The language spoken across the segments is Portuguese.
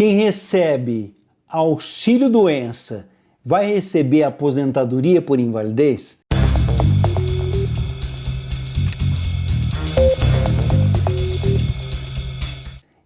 Quem recebe auxílio-doença vai receber aposentadoria por invalidez?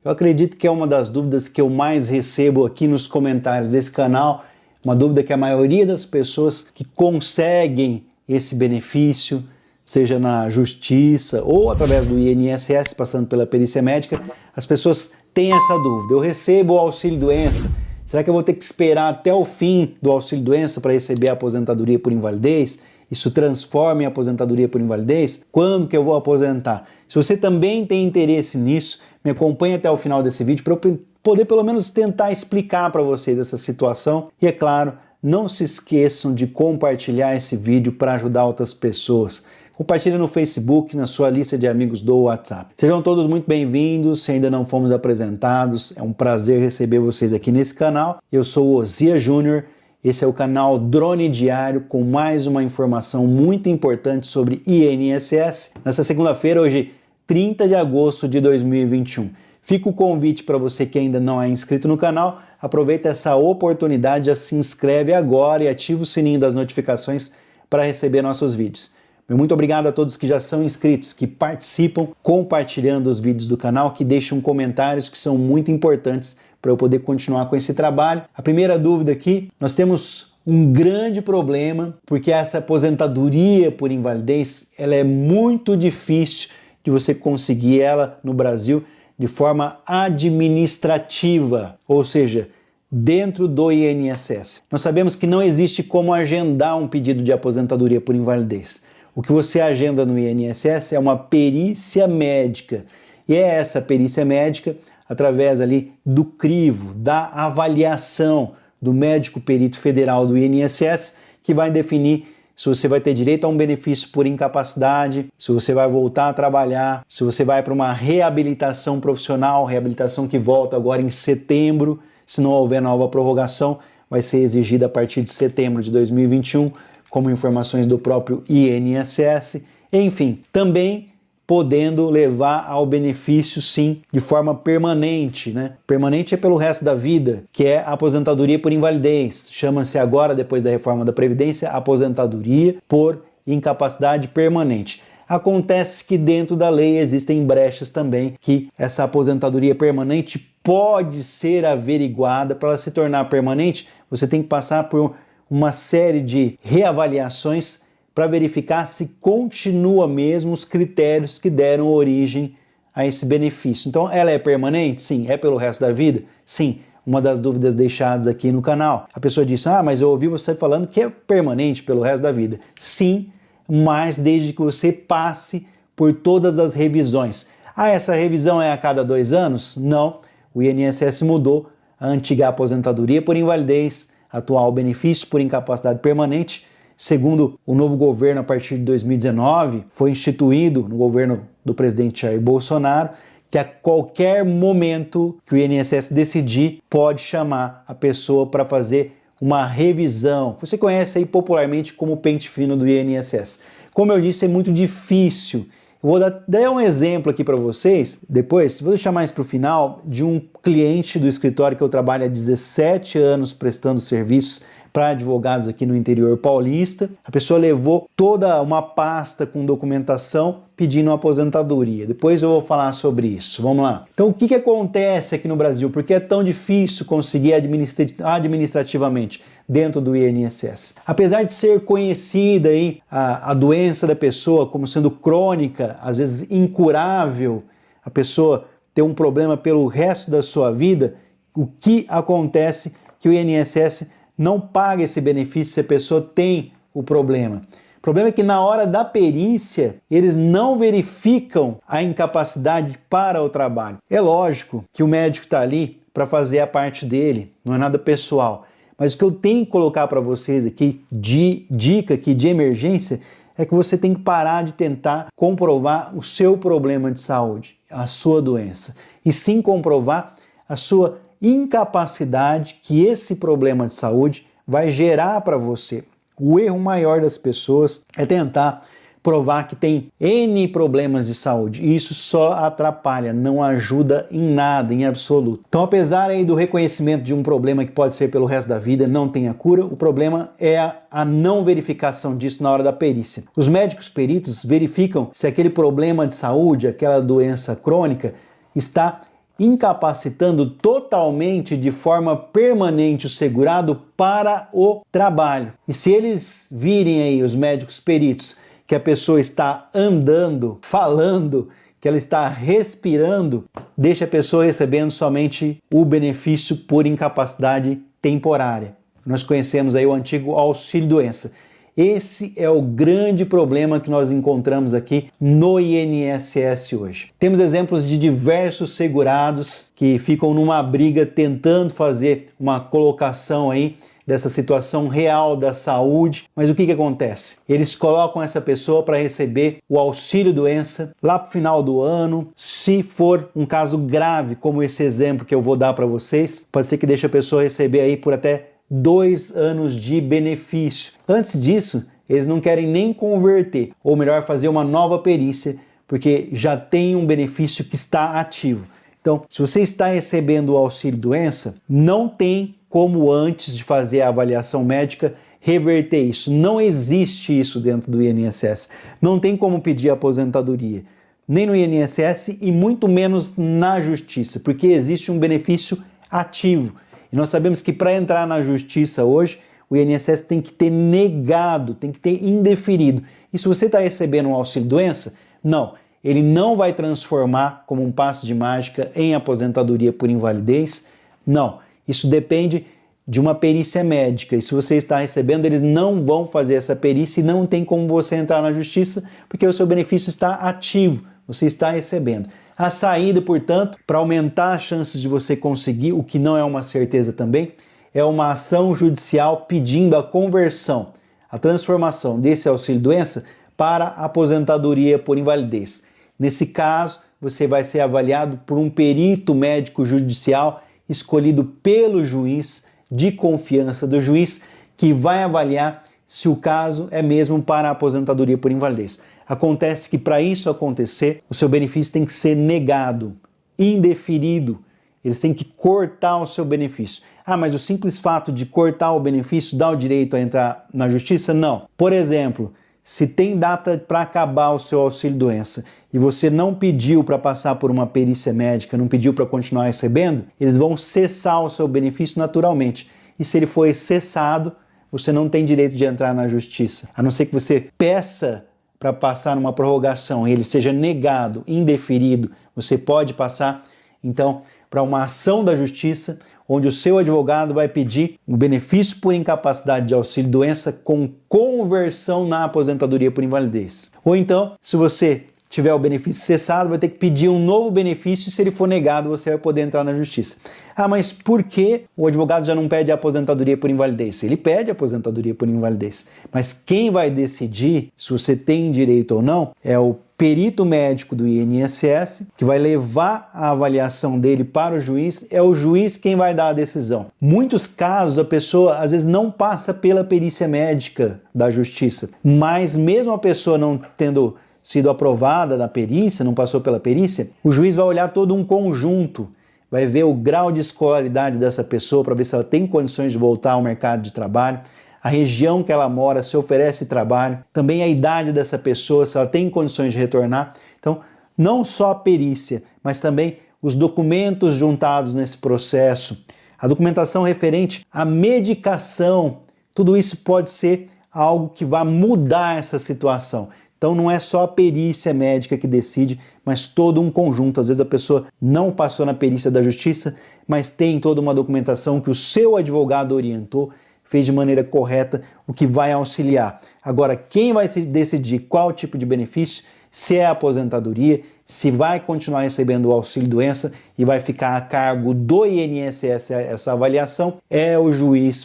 Eu acredito que é uma das dúvidas que eu mais recebo aqui nos comentários desse canal, uma dúvida que a maioria das pessoas que conseguem esse benefício, seja na justiça ou através do INSS, passando pela perícia médica, as pessoas têm essa dúvida. Eu recebo o auxílio-doença, será que eu vou ter que esperar até o fim do auxílio-doença para receber a aposentadoria por invalidez? Isso transforma em aposentadoria por invalidez? Quando que eu vou aposentar? Se você também tem interesse nisso, me acompanhe até o final desse vídeo para eu poder pelo menos tentar explicar para vocês essa situação. E é claro, não se esqueçam de compartilhar esse vídeo para ajudar outras pessoas. Compartilhe no Facebook, na sua lista de amigos do WhatsApp. Sejam todos muito bem-vindos, se ainda não fomos apresentados, é um prazer receber vocês aqui nesse canal. Eu sou o Osias Júnior, esse é o canal Drone Diário com mais uma informação muito importante sobre INSS. Nessa segunda-feira, hoje 30 de agosto de 2021. Fica o convite para você que ainda não é inscrito no canal, aproveita essa oportunidade, já se inscreve agora e ativa o sininho das notificações para receber nossos vídeos. Muito obrigado a todos que já são inscritos, que participam compartilhando os vídeos do canal, que deixam comentários que são muito importantes para eu poder continuar com esse trabalho. A primeira dúvida aqui, nós temos um grande problema, porque essa aposentadoria por invalidez, ela é muito difícil de você conseguir ela no Brasil de forma administrativa, ou seja, dentro do INSS. Nós sabemos que não existe como agendar um pedido de aposentadoria por invalidez. O que você agenda no INSS é uma perícia médica. E é essa perícia médica, através ali do crivo, da avaliação do médico perito federal do INSS, que vai definir se você vai ter direito a um benefício por incapacidade, se você vai voltar a trabalhar, se você vai para uma reabilitação profissional, reabilitação que volta agora em setembro, se não houver nova prorrogação, vai ser exigida a partir de setembro de 2021, como informações do próprio INSS, enfim, também podendo levar ao benefício, sim, de forma permanente, né? Permanente é pelo resto da vida, que é a aposentadoria por invalidez. Chama-se agora, depois da reforma da Previdência, aposentadoria por incapacidade permanente. Acontece que dentro da lei existem brechas também, que essa aposentadoria permanente pode ser averiguada. Para ela se tornar permanente, você tem que passar por uma série de reavaliações para verificar se continua mesmo os critérios que deram origem a esse benefício. Então, ela é permanente? Sim. É pelo resto da vida? Sim. Uma das dúvidas deixadas aqui no canal. A pessoa disse, mas eu ouvi você falando que é permanente pelo resto da vida. Sim, mas desde que você passe por todas as revisões. Essa revisão é a cada 2 anos? Não. O INSS mudou a antiga aposentadoria por invalidez, atual benefício por incapacidade permanente. Segundo o novo governo, a partir de 2019, foi instituído no governo do presidente Jair Bolsonaro que a qualquer momento que o INSS decidir, pode chamar a pessoa para fazer uma revisão. Você conhece aí popularmente como pente fino do INSS. Como eu disse, é muito difícil. Eu vou dar um exemplo aqui para vocês, depois, vou deixar mais para o final, de um cliente do escritório que eu trabalho há 17 anos prestando serviços para advogados aqui no interior paulista. A pessoa levou toda uma pasta com documentação pedindo uma aposentadoria. Depois eu vou falar sobre isso. Vamos lá. Então, o que acontece aqui no Brasil? Por que é tão difícil conseguir administrativamente dentro do INSS? Apesar de ser conhecida aí a doença da pessoa como sendo crônica, às vezes incurável, a pessoa ter um problema pelo resto da sua vida, o que acontece que o INSS não paga esse benefício se a pessoa tem o problema. O problema é que na hora da perícia, eles não verificam a incapacidade para o trabalho. É lógico que o médico está ali para fazer a parte dele, não é nada pessoal. Mas o que eu tenho que colocar para vocês aqui, de dica aqui de emergência, é que você tem que parar de tentar comprovar o seu problema de saúde, a sua doença, e sim comprovar a sua incapacidade que esse problema de saúde vai gerar para você. O erro maior das pessoas é tentar provar que tem N problemas de saúde. E isso só atrapalha, não ajuda em nada, em absoluto. Então, apesar aí do reconhecimento de um problema que pode ser pelo resto da vida, não tem a cura, o problema é a não verificação disso na hora da perícia. Os médicos peritos verificam se aquele problema de saúde, aquela doença crônica, está incapacitando totalmente de forma permanente o segurado para o trabalho. E se eles virem aí, os médicos peritos, que a pessoa está andando, falando, que ela está respirando, deixa a pessoa recebendo somente o benefício por incapacidade temporária. Nós conhecemos aí o antigo auxílio-doença. Esse é o grande problema que nós encontramos aqui no INSS hoje. Temos exemplos de diversos segurados que ficam numa briga tentando fazer uma colocação aí dessa situação real da saúde, mas o que acontece? Eles colocam essa pessoa para receber o auxílio-doença lá para o final do ano. Se for um caso grave, como esse exemplo que eu vou dar para vocês, pode ser que deixe a pessoa receber aí por até 2 anos de benefício. Antes disso, eles não querem nem converter, ou melhor, fazer uma nova perícia, porque já tem um benefício que está ativo. Então, se você está recebendo o auxílio-doença, não tem como antes de fazer a avaliação médica reverter isso. Não existe isso dentro do INSS. Não tem como pedir aposentadoria, nem no INSS e muito menos na Justiça, porque existe um benefício ativo. E nós sabemos que para entrar na Justiça hoje, o INSS tem que ter negado, tem que ter indeferido. E se você está recebendo um auxílio-doença, não. Ele não vai transformar como um passe de mágica em aposentadoria por invalidez. Não. Isso depende de uma perícia médica. E se você está recebendo, eles não vão fazer essa perícia e não tem como você entrar na Justiça, porque o seu benefício está ativo, você está recebendo. A saída, portanto, para aumentar as chances de você conseguir, o que não é uma certeza também, é uma ação judicial pedindo a conversão, a transformação desse auxílio-doença para aposentadoria por invalidez. Nesse caso, você vai ser avaliado por um perito médico judicial escolhido pelo juiz de confiança do juiz, que vai avaliar se o caso é mesmo para aposentadoria por invalidez. Acontece que para isso acontecer, o seu benefício tem que ser negado, indeferido. Eles têm que cortar o seu benefício. Ah, mas o simples fato de cortar o benefício dá o direito a entrar na Justiça? Não. Por exemplo, se tem data para acabar o seu auxílio-doença e você não pediu para passar por uma perícia médica, não pediu para continuar recebendo, eles vão cessar o seu benefício naturalmente. E se ele for cessado, você não tem direito de entrar na Justiça. A não ser que você peça para passar numa prorrogação e ele seja negado, indeferido, você pode passar, então, para uma ação da Justiça, onde o seu advogado vai pedir o benefício por incapacidade de auxílio-doença com conversão na aposentadoria por invalidez. Ou então, se você tiver o benefício cessado, vai ter que pedir um novo benefício e se ele for negado, você vai poder entrar na Justiça. Ah, mas por que o advogado já não pede a aposentadoria por invalidez? Ele pede a aposentadoria por invalidez, mas quem vai decidir se você tem direito ou não é o perito médico do INSS, que vai levar a avaliação dele para o juiz, é o juiz quem vai dar a decisão. Muitos casos a pessoa às vezes não passa pela perícia médica da Justiça, mas mesmo a pessoa não tendo sido aprovada da perícia, não passou pela perícia, o juiz vai olhar todo um conjunto, vai ver o grau de escolaridade dessa pessoa para ver se ela tem condições de voltar ao mercado de trabalho, a região que ela mora, se oferece trabalho, também a idade dessa pessoa, se ela tem condições de retornar. Então, não só a perícia, mas também os documentos juntados nesse processo, a documentação referente à medicação, tudo isso pode ser algo que vai mudar essa situação. Então não é só a perícia médica que decide, mas todo um conjunto. Às vezes a pessoa não passou na perícia da Justiça, mas tem toda uma documentação que o seu advogado orientou, fez de maneira correta, o que vai auxiliar. Agora, quem vai decidir qual tipo de benefício, se é a aposentadoria, se vai continuar recebendo o auxílio-doença e vai ficar a cargo do INSS essa avaliação, é o juiz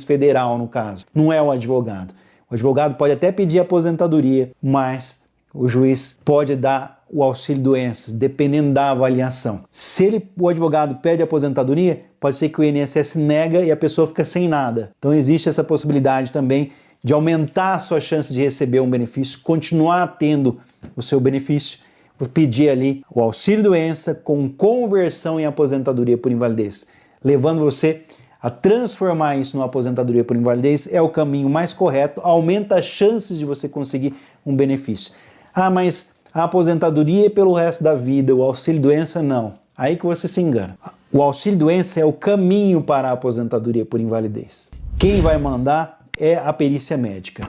federal no caso, não é o advogado. O advogado pode até pedir aposentadoria, mas o juiz pode dar o auxílio-doença, dependendo da avaliação. Se o advogado pede aposentadoria, pode ser que o INSS nega e a pessoa fica sem nada. Então existe essa possibilidade também de aumentar a sua chance de receber um benefício, continuar tendo o seu benefício, vou pedir ali o auxílio-doença com conversão em aposentadoria por invalidez, levando você a transformar isso numa aposentadoria por invalidez. É o caminho mais correto, aumenta as chances de você conseguir um benefício. Ah, mas a aposentadoria é pelo resto da vida, o auxílio-doença não. Aí que você se engana. O auxílio-doença é o caminho para a aposentadoria por invalidez. Quem vai mandar é a perícia médica.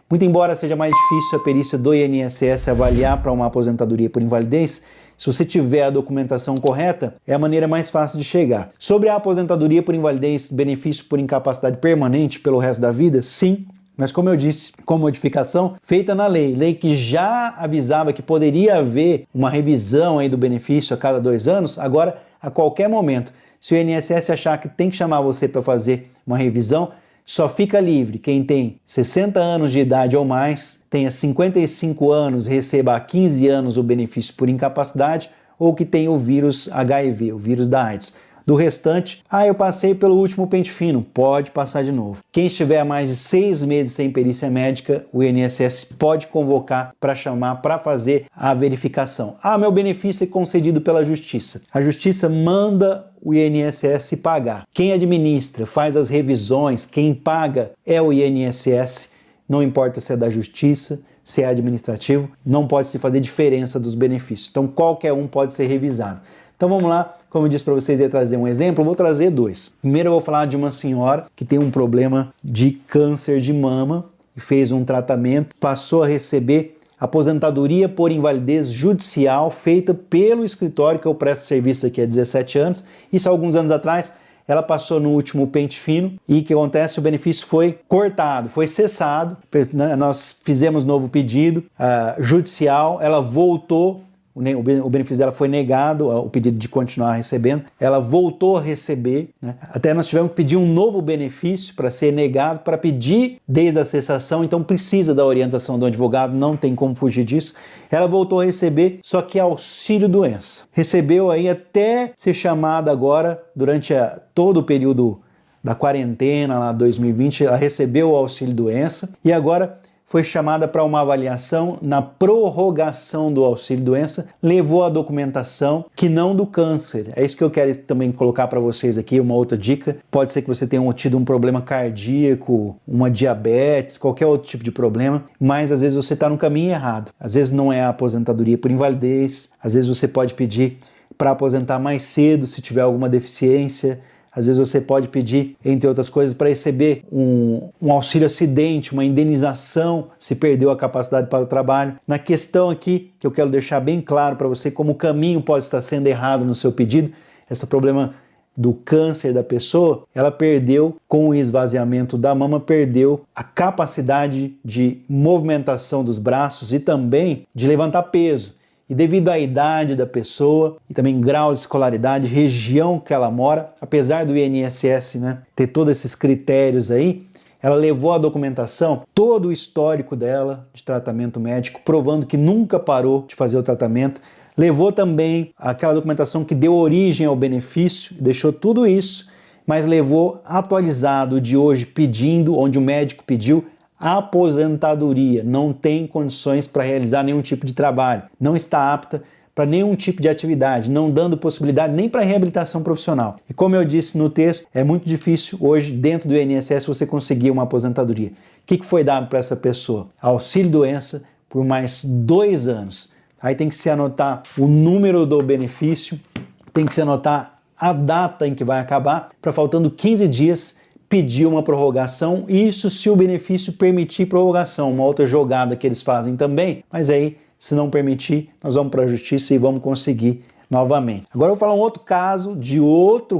Muito embora seja mais difícil a perícia do INSS avaliar para uma aposentadoria por invalidez, se você tiver a documentação correta, é a maneira mais fácil de chegar. Sobre a aposentadoria por invalidez, benefício por incapacidade permanente pelo resto da vida, sim, mas como eu disse, com modificação feita na lei que já avisava que poderia haver uma revisão aí do benefício a cada 2 anos, agora a qualquer momento, se o INSS achar que tem que chamar você para fazer uma revisão, só fica livre quem tem 60 anos de idade ou mais, tenha 55 anos e receba há 15 anos o benefício por incapacidade, ou que tenha o vírus HIV, o vírus da AIDS. Do restante, eu passei pelo último pente fino, pode passar de novo. Quem estiver há mais de 6 meses sem perícia médica, o INSS pode convocar para chamar para fazer a verificação. Meu benefício é concedido pela Justiça. A Justiça manda o INSS pagar. Quem administra, faz as revisões, quem paga é o INSS, não importa se é da Justiça, se é administrativo, não pode se fazer diferença dos benefícios. Então qualquer um pode ser revisado. Então vamos lá, como eu disse para vocês, eu ia trazer um exemplo, eu vou trazer 2. Primeiro eu vou falar de uma senhora que tem um problema de câncer de mama e fez um tratamento, passou a receber aposentadoria por invalidez judicial feita pelo escritório que eu presto serviço aqui há 17 anos. Isso há alguns anos atrás, ela passou no último pente fino e o que acontece? O benefício foi cortado, foi cessado, nós fizemos novo pedido judicial, ela voltou, o benefício dela foi negado, o pedido de continuar recebendo, ela voltou a receber, né? Até nós tivemos que pedir um novo benefício para ser negado, para pedir desde a cessação, então precisa da orientação do advogado, não tem como fugir disso. Ela voltou a receber, só que auxílio-doença. Recebeu aí até ser chamada agora, durante todo o período da quarentena, lá 2020, ela recebeu o auxílio-doença e agora foi chamada para uma avaliação na prorrogação do auxílio-doença, levou a documentação que não do câncer. É isso que eu quero também colocar para vocês aqui, uma outra dica. Pode ser que você tenha tido um problema cardíaco, uma diabetes, qualquer outro tipo de problema, mas às vezes você está no caminho errado. Às vezes não é a aposentadoria por invalidez, às vezes você pode pedir para aposentar mais cedo se tiver alguma deficiência. Às vezes você pode pedir, entre outras coisas, para receber um auxílio acidente, uma indenização se perdeu a capacidade para o trabalho. Na questão aqui, que eu quero deixar bem claro para você como o caminho pode estar sendo errado no seu pedido, esse problema do câncer da pessoa, ela perdeu, com o esvaziamento da mama, perdeu a capacidade de movimentação dos braços e também de levantar peso. E devido à idade da pessoa e também grau de escolaridade, região que ela mora, apesar do INSS, ter todos esses critérios aí, ela levou a documentação, todo o histórico dela de tratamento médico, provando que nunca parou de fazer o tratamento, levou também aquela documentação que deu origem ao benefício, deixou tudo isso, mas levou atualizado de hoje pedindo, onde o médico pediu, aposentadoria, não tem condições para realizar nenhum tipo de trabalho, não está apta para nenhum tipo de atividade, não dando possibilidade nem para reabilitação profissional. E como eu disse no texto, é muito difícil hoje dentro do INSS você conseguir uma aposentadoria. O que foi dado para essa pessoa? Auxílio-doença por mais 2 anos. Aí tem que se anotar o número do benefício, tem que se anotar a data em que vai acabar, para faltando 15 dias pedir uma prorrogação, isso se o benefício permitir prorrogação, uma outra jogada que eles fazem também, mas aí, se não permitir, nós vamos para a justiça e vamos conseguir novamente. Agora eu vou falar um outro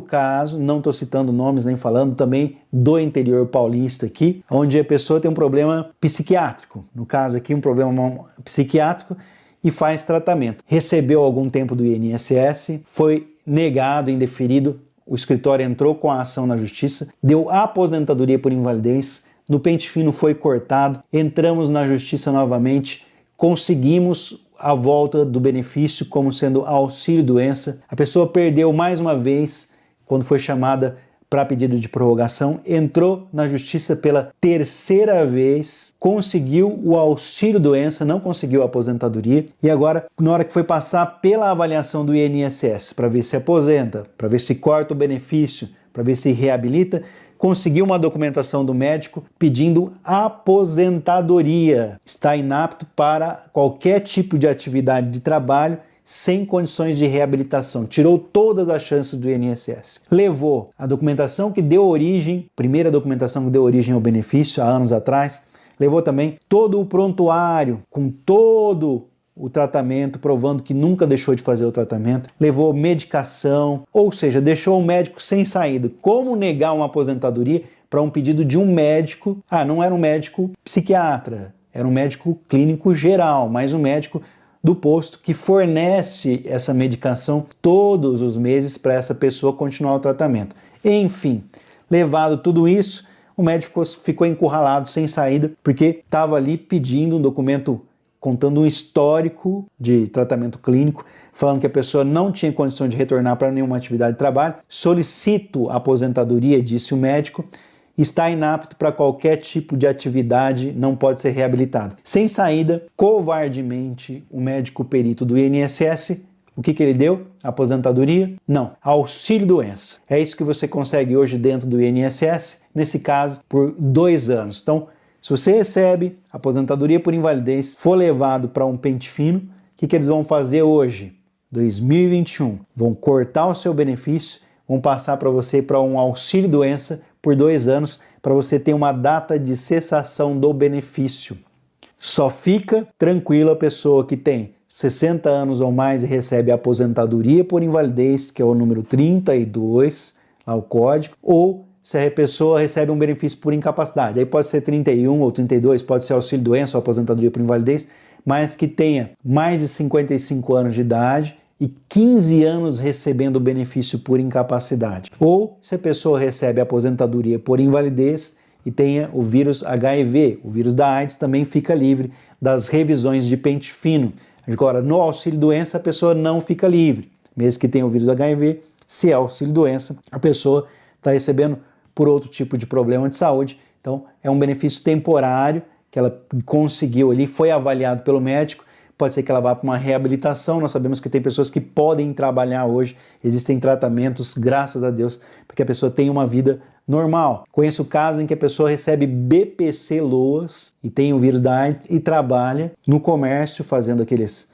caso, não estou citando nomes nem falando, também do interior paulista aqui, onde a pessoa tem um problema psiquiátrico, no caso aqui um problema psiquiátrico, e faz tratamento. Recebeu algum tempo do INSS, foi negado, indeferido, o escritório entrou com a ação na justiça, deu aposentadoria por invalidez, no pente fino foi cortado, entramos na justiça novamente, conseguimos a volta do benefício como sendo auxílio-doença. A pessoa perdeu mais uma vez quando foi chamada para pedido de prorrogação, entrou na justiça pela terceira vez, conseguiu o auxílio-doença, não conseguiu a aposentadoria, e agora, na hora que foi passar pela avaliação do INSS, para ver se aposenta, para ver se corta o benefício, para ver se reabilita, conseguiu uma documentação do médico pedindo aposentadoria. Está inapto para qualquer tipo de atividade de trabalho, sem condições de reabilitação. Tirou todas as chances do INSS. Levou a documentação que deu origem, primeira documentação que deu origem ao benefício há anos atrás, levou também todo o prontuário com todo o tratamento, provando que nunca deixou de fazer o tratamento, levou medicação, ou seja, deixou o médico sem saída. Como negar uma aposentadoria para um pedido de um médico? Não era um médico psiquiatra, era um médico clínico geral, mas um médico do posto que fornece essa medicação todos os meses para essa pessoa continuar o tratamento. Enfim, levado tudo isso, o médico ficou encurralado, sem saída, porque estava ali pedindo um documento contando um histórico de tratamento clínico, falando que a pessoa não tinha condição de retornar para nenhuma atividade de trabalho. Solicito aposentadoria, disse o médico, está inapto para qualquer tipo de atividade, não pode ser reabilitado. Sem saída, covardemente, o médico perito do INSS, o que ele deu? Aposentadoria? Não, auxílio-doença. É isso que você consegue hoje dentro do INSS, nesse caso, por 2 anos. Então, se você recebe aposentadoria por invalidez, for levado para um pente fino, o que eles vão fazer hoje? 2021. Vão cortar o seu benefício, vão passar para você para um auxílio-doença por 2 anos, para você ter uma data de cessação do benefício. Só fica tranquila a pessoa que tem 60 anos ou mais e recebe aposentadoria por invalidez, que é o número 32, lá o código, ou se a pessoa recebe um benefício por incapacidade. Aí pode ser 31 ou 32, pode ser auxílio-doença ou aposentadoria por invalidez, mas que tenha mais de 55 anos de idade e 15 anos recebendo o benefício por incapacidade. Ou se a pessoa recebe aposentadoria por invalidez e tenha o vírus HIV, o vírus da AIDS, também fica livre das revisões de pente fino. Agora, no auxílio-doença, a pessoa não fica livre. Mesmo que tenha o vírus HIV, se é auxílio-doença, a pessoa está recebendo por outro tipo de problema de saúde. Então, é um benefício temporário que ela conseguiu ali, foi avaliado pelo médico. Pode ser que ela vá para uma reabilitação. Nós sabemos que tem pessoas que podem trabalhar hoje. Existem tratamentos, graças a Deus, para que a pessoa tenha uma vida normal. Conheço o caso em que a pessoa recebe BPC-LOAS e tem o vírus da AIDS e trabalha no comércio fazendo aqueles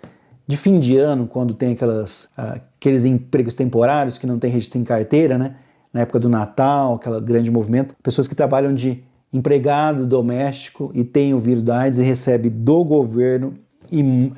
de fim de ano, quando tem aqueles empregos temporários que não tem registro em carteira, né? Na época do Natal, aquele grande movimento. Pessoas que trabalham de empregado doméstico e tem o vírus da AIDS e recebe do governo. E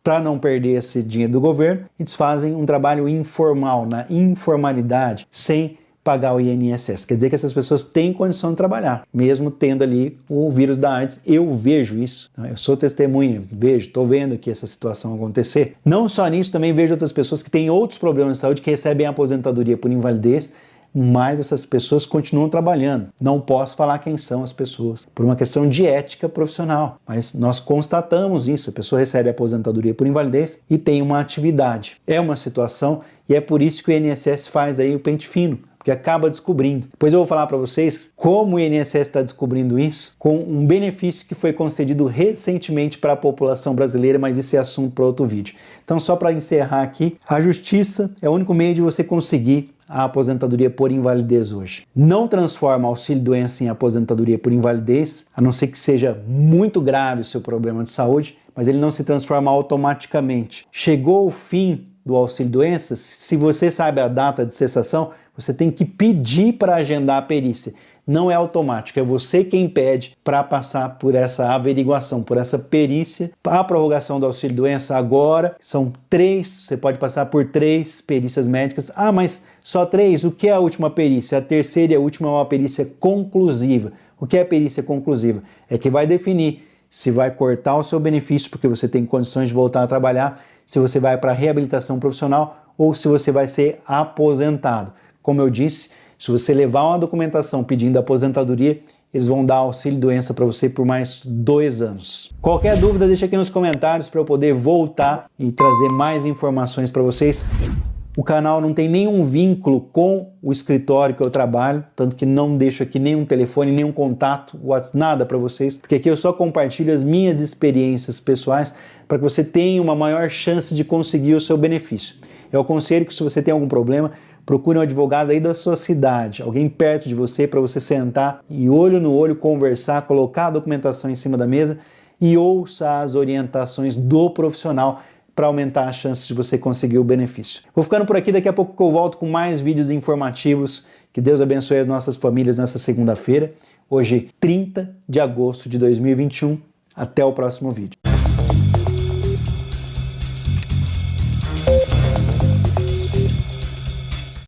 para não perder esse dinheiro do governo, eles fazem um trabalho informal, na informalidade, sem pagar o INSS. Quer dizer que essas pessoas têm condição de trabalhar, mesmo tendo ali o vírus da AIDS. Eu vejo isso, eu sou testemunha, estou vendo aqui essa situação acontecer. Não só nisso, também vejo outras pessoas que têm outros problemas de saúde, que recebem aposentadoria por invalidez, mas essas pessoas continuam trabalhando. Não posso falar quem são as pessoas, por uma questão de ética profissional, mas nós constatamos isso. A pessoa recebe aposentadoria por invalidez e tem uma atividade. É uma situação e é por isso que o INSS faz aí o pente fino, porque acaba descobrindo. Depois eu vou falar para vocês como o INSS está descobrindo isso, com um benefício que foi concedido recentemente para a população brasileira, mas esse é assunto para outro vídeo. Então, só para encerrar aqui, a justiça é o único meio de você conseguir a aposentadoria por invalidez hoje. Não transforma auxílio-doença em aposentadoria por invalidez, a não ser que seja muito grave o seu problema de saúde, mas ele não se transforma automaticamente. Chegou o fim do auxílio-doença, se você sabe a data de cessação, você tem que pedir para agendar a perícia. Não é automático, é você quem pede para passar por essa averiguação, por essa perícia. A prorrogação do auxílio-doença agora são 3, você pode passar por 3 perícias médicas. Mas só 3? O que é a última perícia? A terceira e a última é uma perícia conclusiva. O que é a perícia conclusiva? É que vai definir se vai cortar o seu benefício porque você tem condições de voltar a trabalhar, se você vai para reabilitação profissional ou se você vai ser aposentado. Como eu disse, se você levar uma documentação pedindo aposentadoria, eles vão dar auxílio-doença para você por mais 2 anos. Qualquer dúvida, deixa aqui nos comentários para eu poder voltar e trazer mais informações para vocês. O canal não tem nenhum vínculo com o escritório que eu trabalho, tanto que não deixo aqui nenhum telefone, nenhum contato, nada para vocês, porque aqui eu só compartilho as minhas experiências pessoais para que você tenha uma maior chance de conseguir o seu benefício. Eu aconselho que, se você tem algum problema, procure um advogado aí da sua cidade, alguém perto de você, para você sentar e olho no olho conversar, colocar a documentação em cima da mesa e ouça as orientações do profissional para aumentar as chances de você conseguir o benefício. Vou ficando por aqui, daqui a pouco eu volto com mais vídeos informativos. Que Deus abençoe as nossas famílias nessa segunda-feira, hoje 30 de agosto de 2021. Até o próximo vídeo.